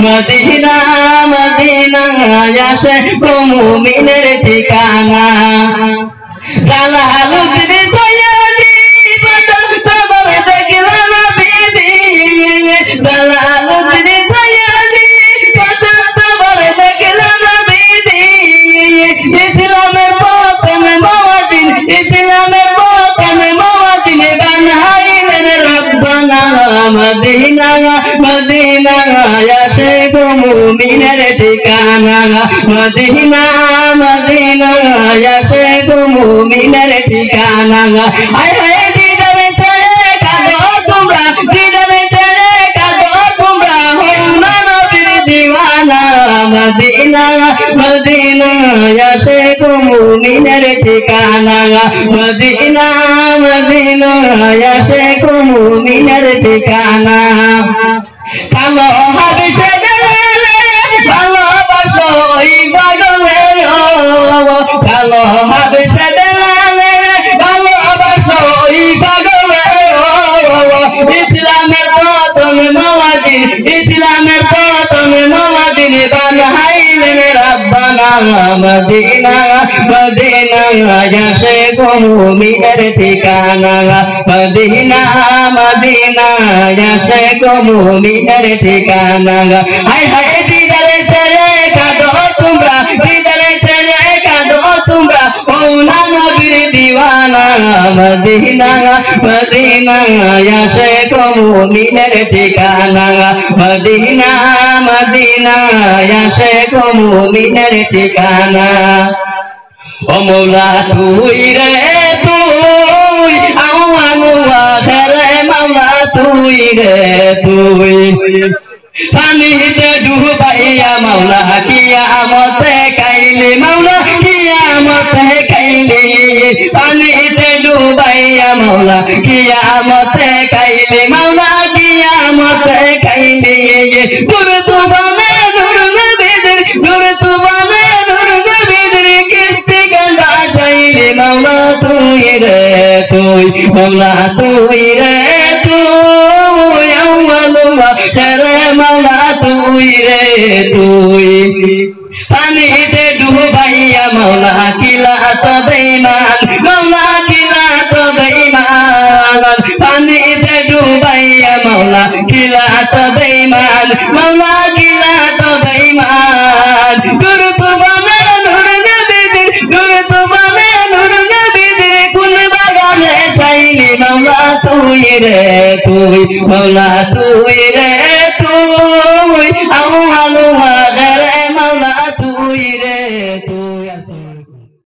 Medina Medina আসে মুমিনের ঠিকানা জালালুদ্দিন সৈয়দি বাবা দেখলাম নবীজি জালালুদ্দিন সৈয়দি বাবা দেখলাম নবীজি ইসলামের পথে মুয়াজ্জিন ইসলামের পথে মুয়াজ্জিন বানাইলেন রব্বানা মদিনা মদিনা আসে মুমিনের ঠিকানা মদিনা মদিনা আসে মুমিনের ঠিকানা আয় হায় দিদারে ছেড়ে কাঁদো তোমরা দিদারে ছেড়ে কাঁদো তোমরা হও না নবীর দিওয়ানা মদিনা মদিনা আসে মুমিনের ঠিকানা মদিনা মদিনা আসে মুমিনের ঠিকানা কালো হাবিসে দেলে ভালোবাসো ওই পাগলে কালো হাবিসে দেলে ভালোবাসো ওই পাগলে ইসলামের প্রথম মুয়াজ্জিন ইসলামের প্রথম মুয়াজ্জিন বানাইলেন রব্বানা মদিনা মদিনা আসে মুমিনের ঠিকানা মদিনা মদিনা আসে মুমিনের ঠিকানা হায় হায় দিদারে ছেড়ে কাঁদো তোমরা দিদারে ছেড়ে কাঁদো তোমরা ও না নবীর দিওয়ানা মদিনা মদিনা আসে মুমিনের ঠিকানা মদিনা মদিনা আসে মুমিনের ঠিকানা ও মৌলা তুই রে তুই আওয়ানুয়া রে মাওলা তুই রে তুই পানিতে ডুবাইয়া মাওলা কিয়ামতে কাইলে মাওলা কিয়ামতে কাইলে পানিতে ডুবাইয়া মাওলা কিয়ামতে কাইলে মাওলা কিয়ামতে কাইলে নূর তুবানে নূর নবীদের নূর তুবানে নূর নবীদের কিস্তি গঙ্গা চাইলে মাওলা তুই রে তুই মাওলা তুই রে তুই আওয়ালুয়া রে মাওলা তুই রে তুই পানিতে ডুবাইয়া মাওলা কিলা তো বেঈমান মাওলা কিলা তো বেঈমান পানিতে ডুবাইয়া মাওলা কিলা তো বেঈমান মাওলা কিলা তো বেঈমান নূর তুবানে নূর নবীদের নূর তুবানে নূর নবীদের কোন বাগানে চাইলি মাওলা তুই রে তুই মাওলা তুই রে তুই আওয়ালুয়া রে মাওলা তুই রে